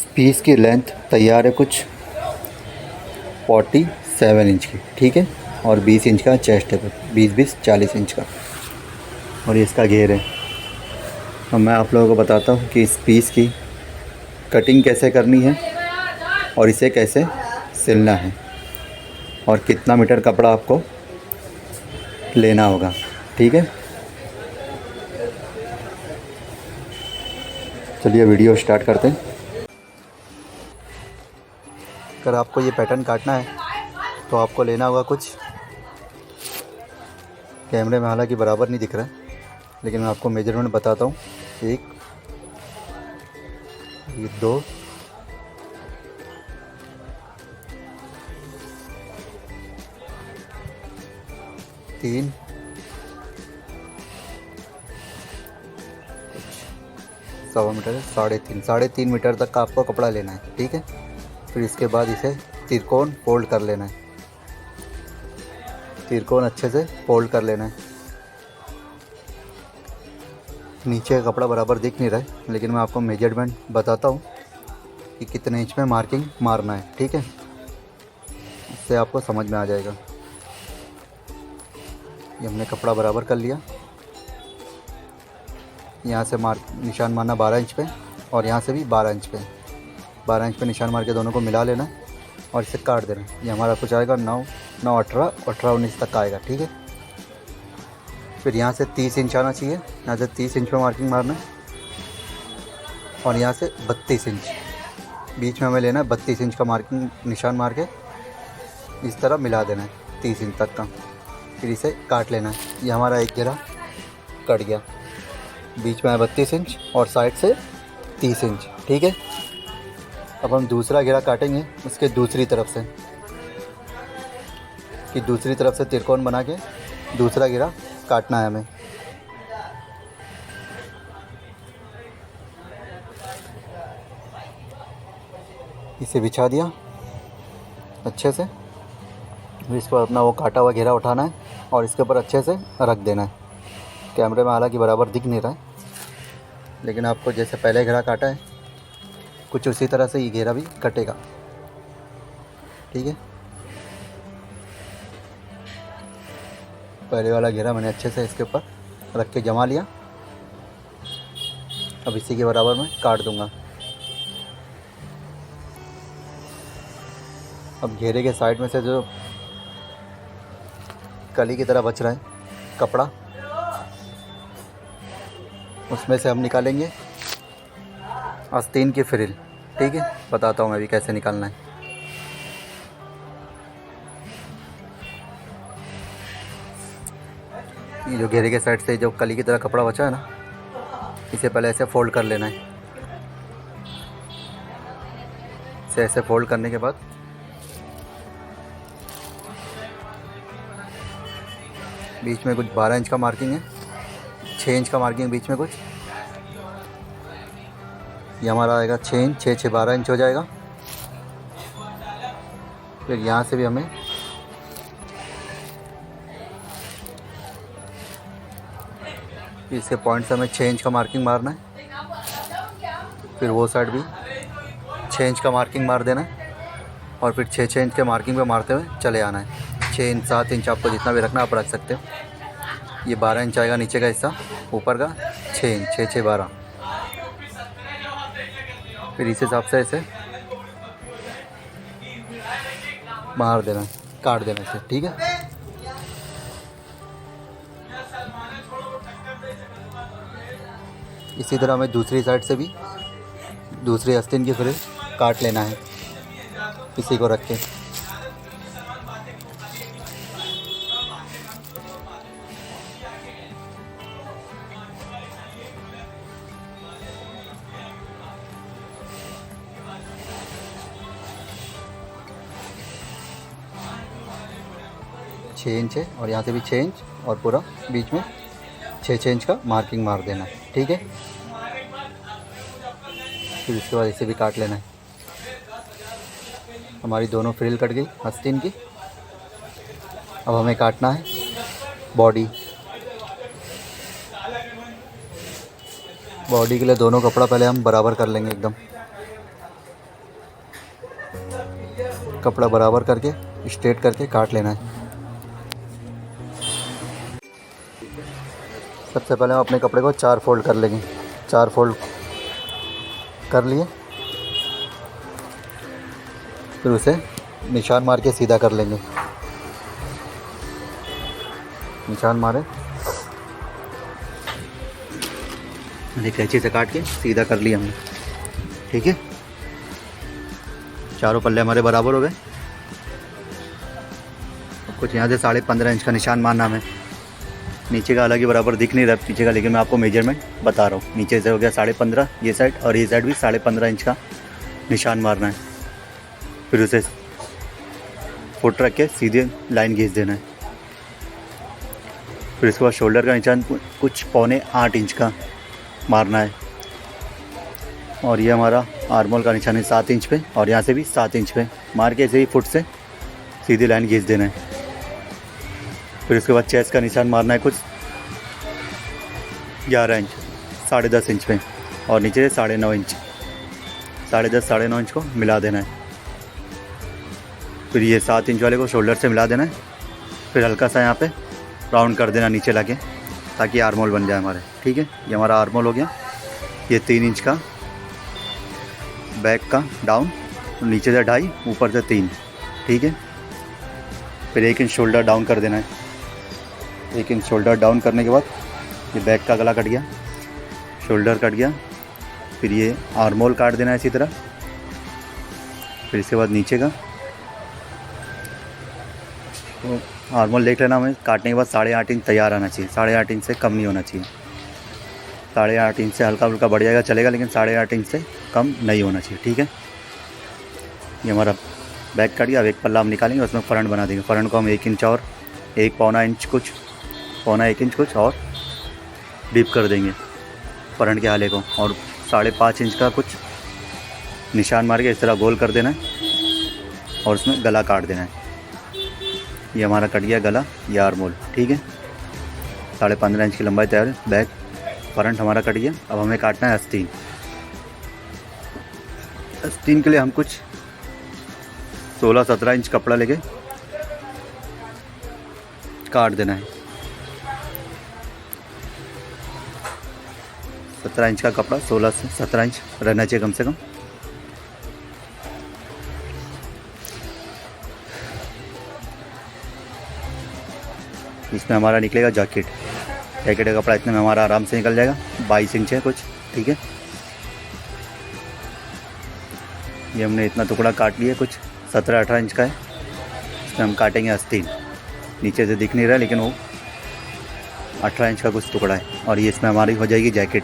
Piece की length तैयार है कुछ 47 इंच की, ठीक है। और 20 इंच का चेस्ट है, 20 40 इंच का। और ये इसका घेर है। तो मैं आप लोगों को बताता हूँ कि इस पीस की कटिंग कैसे करनी है और इसे कैसे सिलना है और कितना मीटर कपड़ा आपको लेना होगा, ठीक है। चलिए वीडियो स्टार्ट करते हैं। अगर आपको ये पैटर्न काटना है तो आपको लेना होगा कुछ, कैमरे में हालांकि बराबर नहीं दिख रहा है लेकिन मैं आपको मेजरमेंट बताता हूँ। एक, ये 2, 3, 1.25 मीटर है, 3.5 मीटर तक का आपको कपड़ा लेना है, ठीक है। फिर इसके बाद इसे तिरकोन फोल्ड कर लेना है, तिरकोन अच्छे से फोल्ड कर लेना है। नीचे का कपड़ा बराबर दिख नहीं रहा है लेकिन मैं आपको मेजरमेंट बताता हूँ कि कितने इंच में मार्किंग मारना है, ठीक है। इससे आपको समझ में आ जाएगा। ये हमने कपड़ा बराबर कर लिया। यहाँ से निशान मारना 12 इंच पे और यहाँ से भी 12 इंच पे, 12 इंच पे निशान मार के दोनों को मिला लेना और इसे काट देना। ये हमारा कुछ आएगा 9, 18, 19 तक का आएगा, ठीक है। फिर यहाँ से 30 इंच आना चाहिए, यहाँ से 30 इंच पे मार्किंग मारना है और यहाँ से 32 इंच बीच में हमें लेना है। 32 इंच का मार्किंग निशान मार के इस तरह मिला देना है 30 इंच तक का। फिर इसे काट लेना है। ये हमारा एक घेरा कट गया, बीच में है 32 इंच और साइड से 30 इंच, ठीक है। अब हम दूसरा घेरा काटेंगे उसके दूसरी तरफ से, कि दूसरी तरफ से त्रिकोण बना के दूसरा घेरा काटना है हमें। इसे बिछा दिया अच्छे से। इसको अपना वो काटा हुआ घेरा उठाना है और इसके ऊपर अच्छे से रख देना है। कैमरे में हालांकि बराबर दिख नहीं रहा है लेकिन आपको जैसे पहले घेरा काटा है कुछ उसी तरह से ये घेरा भी कटेगा, ठीक है। पहले वाला घेरा मैंने अच्छे से इसके ऊपर रख के जमा लिया। अब इसी के बराबर मैं काट दूंगा। अब घेरे के साइड में से जो कली की तरह बच रहा है कपड़ा, उसमें से हम निकालेंगे आस्तीन की फ्रिल, ठीक है। बताता हूँ मैं भी कैसे निकालना है। ये जो घेरे के साइड से जो कली की तरह कपड़ा बचा है ना, इसे पहले ऐसे फोल्ड कर लेना है। इसे ऐसे फोल्ड करने के बाद बीच में कुछ 12 इंच का मार्किंग है, 6 इंच का मार्किंग बीच में कुछ। ये हमारा आएगा 6 इंच, 6 6 12 इंच हो जाएगा। फिर यहाँ से भी हमें इसके पॉइंट से हमें 6 इंच का मार्किंग मारना है। फिर वो साइड भी 6 इंच का मार्किंग मार देना है और फिर 6 इंच के मार्किंग पे मारते हुए चले आना है। 6 इंच 7 इंच आपको जितना भी रखना आप रख सकते हो। ये 12 इंच आएगा नीचे का हिस्सा, ऊपर का 6 इंच, 6 6 12। फिर इस हिसाब से इसे मार देना, काट देना इसे, ठीक है। इसी तरह हमें दूसरी साइड से भी दूसरी आस्तीन की फ्रिल काट लेना है इसी को रख के। छः इंच है और यहाँ से भी 6 इंच और पूरा बीच में 6 इंच का मार्किंग मार देना है, ठीक है। फिर इसके बाद इसे भी काट लेना है। हमारी दोनों फ्रिल कट गई आस्तीन की। अब हमें काटना है बॉडी। बॉडी के लिए दोनों कपड़ा पहले हम बराबर कर लेंगे एकदम। कपड़ा बराबर करके स्ट्रेट करके काट लेना है। सबसे पहले हम अपने कपड़े को 4 फोल्ड कर लेंगे। 4 फोल्ड कर लिए, फिर उसे निशान मार के सीधा कर लेंगे। निशान मारे, एक कैंची से काट के सीधा कर लिया हमने। ठीक है, चारों पल्ले हमारे बराबर हो गए। कुछ यहाँ से 15.5 इंच का निशान मारना हमें। नीचे का हालांकि बराबर दिख नहीं रहा पीछे का, लेकिन मैं आपको मेजरमेंट बता रहा हूँ। नीचे से हो गया 15.5 ये साइड, और ये साइड भी 15.5 इंच का निशान मारना है। फिर उसे फुट रख के सीधे लाइन खींच देना है। फिर इसके बाद शोल्डर का निशान कुछ 7.25 इंच का मारना है। और ये हमारा आर्मोल का निशान है 7 इंच पे, और यहाँ से भी 7 इंच पे मार के ऐसे ही फुट से सीधी लाइन खींच देना है। फिर उसके बाद चेस्ट का निशान मारना है कुछ 11 इंच, 10.5 इंच पे, और नीचे से 9.5 इंच, 10.5 9.5 इंच को मिला देना है। फिर ये 7 इंच वाले को शोल्डर से मिला देना है। फिर हल्का सा यहाँ पे राउंड कर देना नीचे लाके, ताकि आर्मोल बन जाए हमारे। ठीक है, ये हमारा आर्मोल हो गया। ये 3 इंच का बैक का डाउन, नीचे से 2.5, ऊपर से 3। ठीक है, फिर 1 इंच शोल्डर डाउन कर देना है। 1 इंच शोल्डर डाउन करने के बाद ये बैक का गला कट गया, शोल्डर कट गया। फिर ये आर्मोल काट देना है इसी तरह। फिर इसके बाद नीचे का तो आर्मोल देख लेना हमें। काटने के बाद 8.5 इंच तैयार आना चाहिए, 8.5 इंच से कम नहीं होना चाहिए। 8.5 इंच से हल्का फुल्का बढ़ जाएगा चलेगा, लेकिन 8.5 इंच से कम नहीं होना चाहिए। ठीक है, ये हमारा बैक कट गया। अब एक पल्ला हम निकालेंगे, उसमें फ्रंट बना देंगे। फ्रंट को हम 1 इंच और 1.25 इंच कुछ, 1.25 इंच कुछ और डीप कर देंगे फ्रंट के हाले को, और 5.5 इंच का कुछ निशान मार के इस तरह गोल कर देना है, और उसमें गला काट देना है। ये हमारा कट गया गला, ये आर्मोल। ठीक है, 15.5 इंच की लंबाई तैयार है। बैक फ्रंट हमारा कट गया। अब हमें काटना है आस्तीन। आस्तीन के लिए हम कुछ 16-17 इंच कपड़ा लेके काट देना है। 17 इंच का कपड़ा 16 से 17 इंच रहना चाहिए कम से कम। इसमें हमारा निकलेगा जैकेट। जैकेट का कपड़ा इतने में हमारा आराम से निकल जाएगा। 22 इंच है कुछ। ठीक है, ये हमने इतना टुकड़ा काट लिया, कुछ 17-18 इंच का है। इसमें हम काटेंगे आस्तीन। नीचे से दिख नहीं रहा, लेकिन वो 18 इंच का कुछ टुकड़ा है। और ये इसमें हमारी हो जाएगी जैकेट।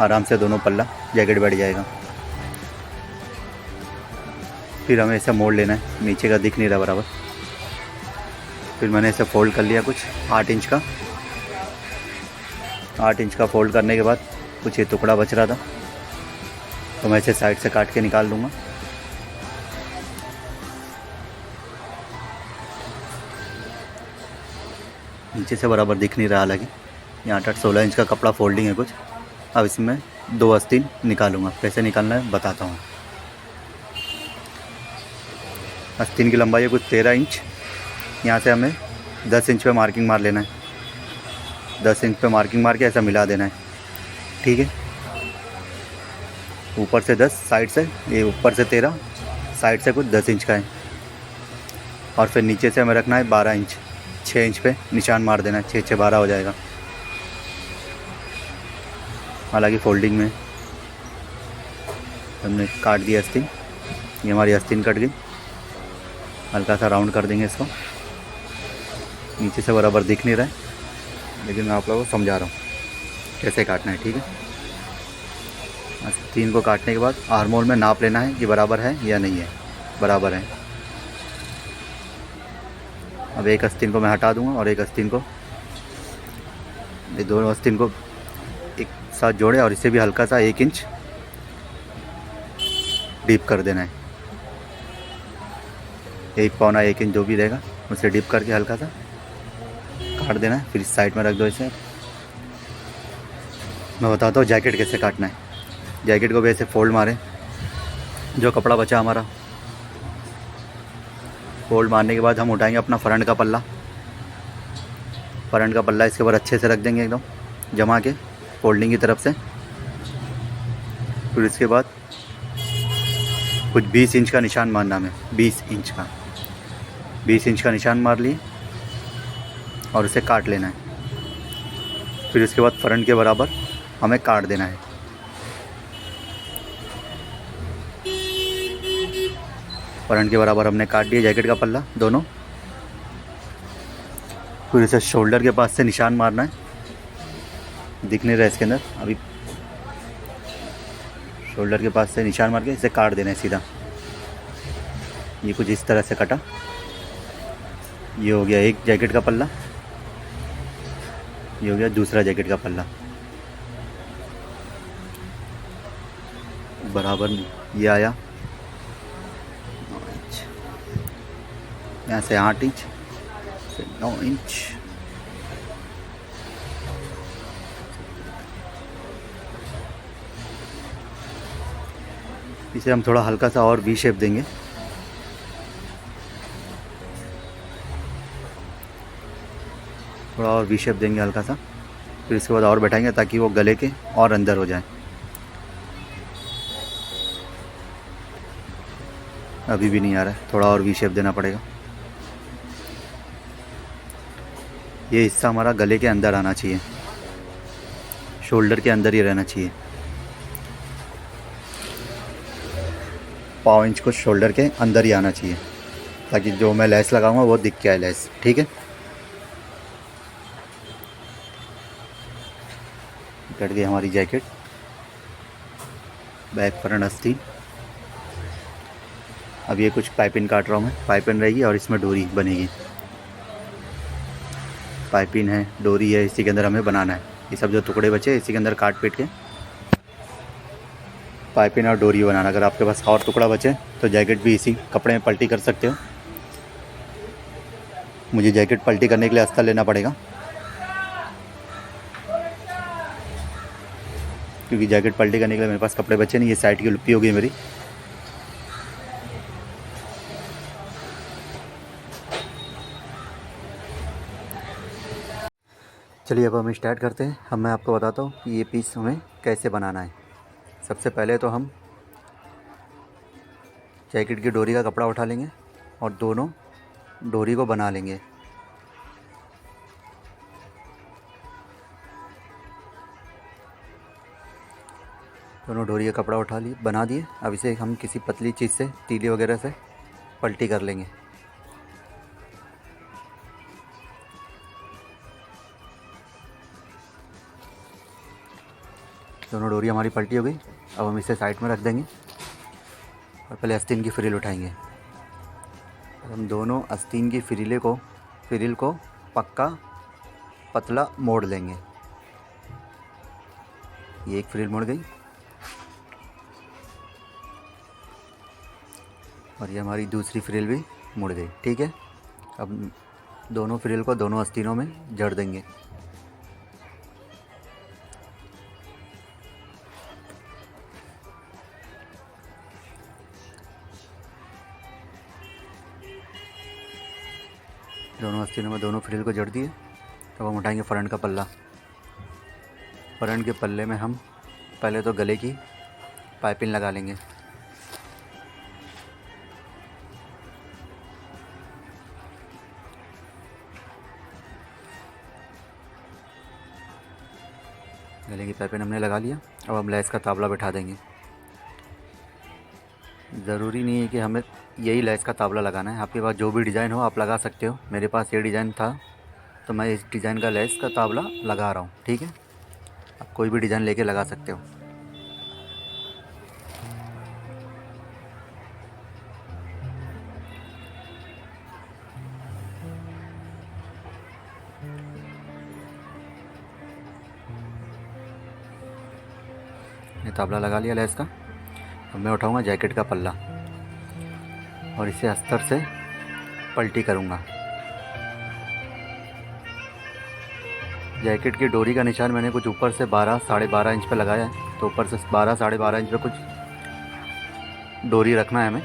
आराम से दोनों पल्ला जैकेट बैठ जाएगा। फिर हमें इसे मोड़ लेना है, नीचे का दिख नहीं रहा बराबर। फिर मैंने इसे फोल्ड कर लिया कुछ 8 इंच का। 8 इंच का फोल्ड करने के बाद कुछ ये टुकड़ा बच रहा था, तो मैं इसे साइड से काट के निकाल दूँगा। नीचे से बराबर दिख नहीं रहा, हालांकि यहाँ 8-16 इंच का कपड़ा फोल्डिंग है कुछ। अब इसमें 2 आस्तीन निकालूंगा। कैसे निकालना है बताता हूँ। आस्तीन की लंबाई है कुछ 13 इंच। यहाँ से हमें 10 इंच पे मार्किंग मार लेना है। 10 इंच पे मार्किंग मार के ऐसा मिला देना है। ठीक है, ऊपर से 10, साइड से ये ऊपर से 13, साइड से कुछ 10 इंच का है। और फिर नीचे से हमें रखना है 12 इंच। 6 इंच पे निशान मार देना है। 6 12 हो जाएगा। हालांकि फोल्डिंग में हमने काट दिया आस्तीन। ये हमारी आस्तीन कट गई। हल्का सा राउंड कर देंगे इसको। नीचे से बराबर दिख नहीं रहा है, लेकिन मैं आप लोगों को समझा रहा हूँ कैसे काटना है। ठीक है, आस्तीन को काटने के बाद आर्मोल में नाप लेना है कि बराबर है या नहीं है। बराबर है। अब एक आस्तीन को मैं हटा दूंगा, और एक आस्तीन को, ये दोनों आस्तीन को एक साथ जोड़े, और इसे भी हल्का सा 1 इंच डीप कर देना है। 1.25 इंच जो भी रहेगा उसे डीप करके हल्का सा काट देना है। फिर इस साइड में रख दो इसे। मैं बताता हूँ जैकेट कैसे काटना है। जैकेट को भी ऐसे फोल्ड मारें। जो कपड़ा बचा हमारा फोल्ड मारने के बाद हम उठाएंगे अपना फ्रंट का पल्ला। फ्रंट का पल्ला इसके ऊपर अच्छे से रख देंगे एकदम जमा के फोल्डिंग की तरफ से। फिर इसके बाद कुछ 20 इंच का निशान मारना हमें, 20 इंच का 20 इंच का निशान मार लिए और उसे काट लेना है। फिर इसके बाद फ्रंट के बराबर हमें काट देना है। फ्रंट के बराबर हमने काट दिया जैकेट का पल्ला दोनों। फिर इसे शोल्डर के पास से निशान मारना है, दिख नहीं रहा है इसके अंदर अभी। शोल्डर के पास से निशान मार के इसे काट देना है सीधा। ये कुछ इस तरह से कटा। ये हो गया एक जैकेट का पल्ला, ये हो गया दूसरा जैकेट का पल्ला। बराबर ये आया यहाँ से 8 इंच से 9 इंच। इसे हम थोड़ा हल्का सा और वी शेप देंगे। थोड़ा और वी शेप देंगे हल्का सा। फिर इसके बाद और बैठाएंगे ताकि वो गले के और अंदर हो जाए। अभी भी नहीं आ रहा है, थोड़ा और वी शेप देना पड़ेगा। ये हिस्सा हमारा गले के अंदर आना चाहिए, शोल्डर के अंदर ही रहना चाहिए। पाव इंच को शोल्डर के अंदर ही आना चाहिए ताकि जो मैं लेस लगाऊंगा वो दिख के आए लेस। ठीक है, कट गई हमारी जैकेट। बैक फ्रंट आस्तीन। अब ये कुछ पाइपिंग काट रहा हूँ मैं, पाइपिंग रहेगी और इसमें डोरी बनेगी। पाइपिंग है, डोरी है, इसी के अंदर हमें बनाना है। ये सब जो टुकड़े बचे इसी के अंदर काट पीट के पाइपिंग और डोरी बनाना। अगर आपके पास और टुकड़ा बचे तो जैकेट भी इसी कपड़े में पलटी कर सकते हो। मुझे जैकेट पलटी करने के लिए अस्तर लेना पड़ेगा क्योंकि जैकेट पलटी करने के लिए मेरे पास कपड़े बचे नहीं। ये साइड की लुप्पी हो गई मेरी। चलिए अब हम स्टार्ट करते हैं। अब मैं आपको बताता हूँ कि ये पीस हमें कैसे बनाना है। सबसे पहले तो हम जैकेट की डोरी का कपड़ा उठा लेंगे और दोनों डोरी को बना लेंगे। दोनों डोरी का कपड़ा उठा लिए, बना दिए। अब इसे हम किसी पतली चीज़ से, तीली वगैरह से पलटी कर लेंगे। दोनों डोरी हमारी पलटी हो गई। अब हम इसे साइड में रख देंगे और पहले आस्तीन की फ्रिल उठाएंगे। हम दोनों आस्तीन की फ्रिल को पक्का पतला मोड़ लेंगे। ये एक फ्रिल मुड़ गई और ये हमारी दूसरी फ्रिल भी मुड़ गई। ठीक है, अब दोनों फ्रिल को दोनों आस्तीनों में जड़ देंगे। दोनों आस्तीनों में दोनों फ्रिल को जड़ दिए। अब हम उठाएंगे फ्रंट का पल्ला। फ्रंट के पल्ले में हम पहले तो गले की पाइपिंग लगा लेंगे। गले की पाइपिंग हमने लगा लिया। अब हम लेस का ताबला बैठा देंगे। ज़रूरी नहीं है कि हमें यही लेस का ताबला लगाना है, आपके पास जो भी डिज़ाइन हो आप लगा सकते हो। मेरे पास ये डिज़ाइन था तो मैं इस डिज़ाइन का लेस का ताबला लगा रहा हूँ। ठीक है, आप कोई भी डिज़ाइन लेके लगा सकते हो। ये ताबला लगा लिया लेस का। अब मैं उठाऊंगा जैकेट का पल्ला और इसे अस्तर से पलटी करूंगा। जैकेट की डोरी का निशान मैंने कुछ ऊपर से 12 साढ़े 12 इंच पे लगाया है, तो ऊपर से 12 साढ़े 12 इंच पे कुछ डोरी रखना है हमें।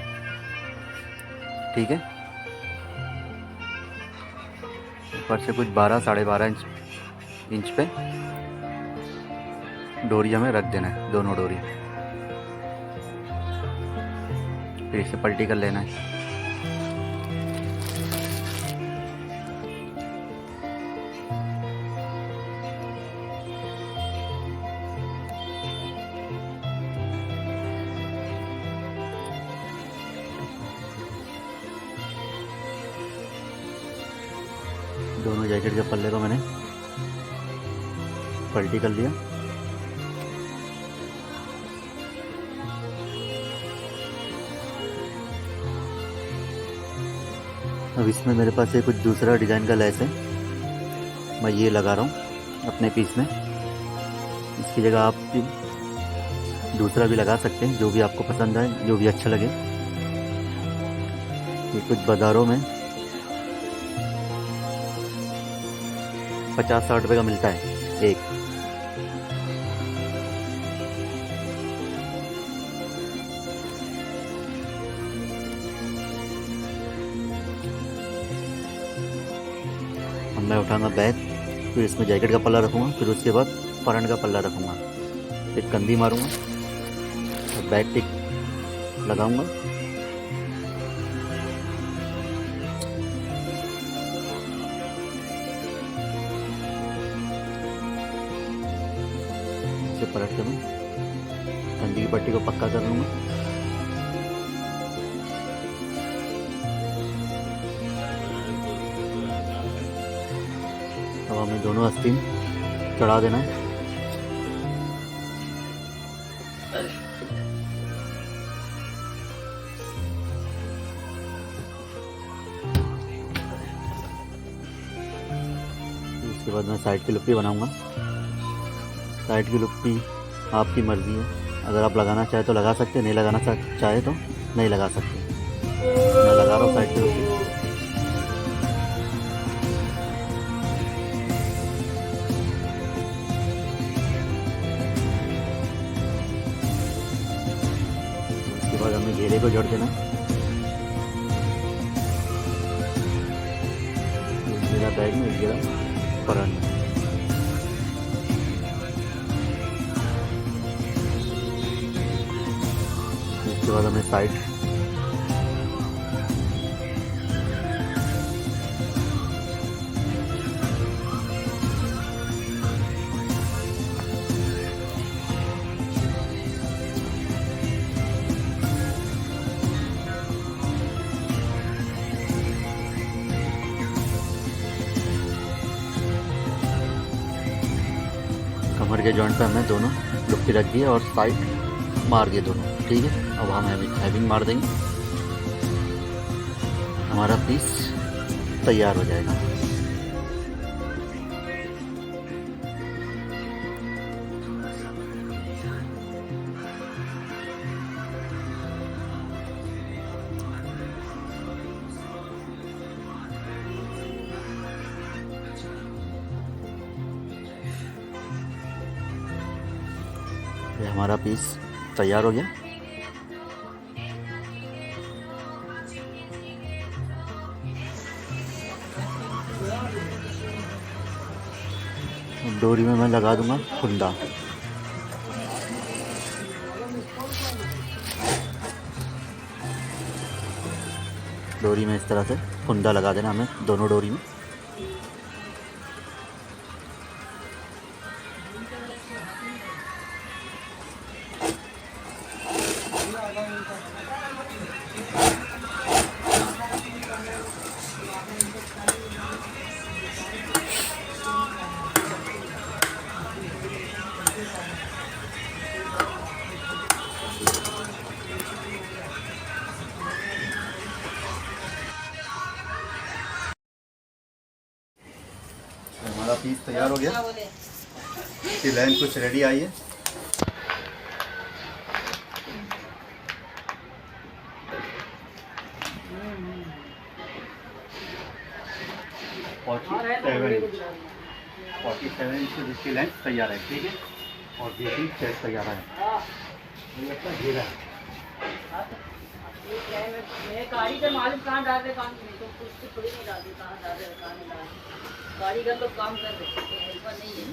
ठीक है, ऊपर से कुछ 12 साढ़े 12 इंच पे डोरी हमें रख देना है, दोनों डोरी। फिर इसे पलटी कर लेना है। दोनों जैकेट के पल्ले को मैंने पलटी कर लिया। अब इसमें मेरे पास ये कुछ दूसरा डिज़ाइन का लेस है, मैं ये लगा रहा हूँ अपने पीस में। इसकी जगह आप भी दूसरा भी लगा सकते हैं, जो भी आपको पसंद आए, जो भी अच्छा लगे। ये कुछ बाज़ारों में 50-60 रुपये का मिलता है एक। अब मैं उठाऊंगा बैग, फिर इसमें जैकेट का पल्ला रखूँगा, फिर उसके बाद फ्रंट का पल्ला रखूँगा, फिर कंधी मारूँगा और बैग टिक लगाऊँगा। इसे पलट के मैं कंधी की पट्टी को पक्का कर लूँगा। अब हमें दोनों आस्तीन चढ़ा देना है। उसके बाद मैं साइड की लुप्पी बनाऊंगा। साइड की लुप्पी आपकी मर्ज़ी है, अगर आप लगाना चाहे तो लगा सकते, नहीं लगाना चाहे तो नहीं लगा सकते। मैं लगा रहा हूँ साइड की लुप्पी। उसके बाद हमें घेरे को जोड़ देना। मेरा बैग में घेरा फ्रंट में। उसके बाद हमें साइड कमर के जॉइंट पे हमने दोनों लुप्पी रख दी और साइड मार दिए दोनों। ठीक है, अब हम हैविंग मार देंगे, हमारा पीस तैयार हो जाएगा। ये हमारा पीस तैयार हो गया। डोरी में मैं लगा दूंगा फुंदा। डोरी में इस तरह से फुंदा लगा देना हमें दोनों डोरी में। हमारा पीस तैयार हो गया। इसकी लाइन कुछ रेडी आई है। फोर्टी सेवन इंच जिसकी लेंथ तैयार है। ठीक है, और देखिए चेस्ट तैयार है। घेरा ये क्या है, मैं कारीगर मालूम कहाँ डाल रहे काम नहीं तो कुछ तो थोड़ी नहीं डालती, कहाँ डाल रहे कहाँ नहीं डाल रहे। कारीगर तो काम कर रहे हैं, हेल्पर नहीं है।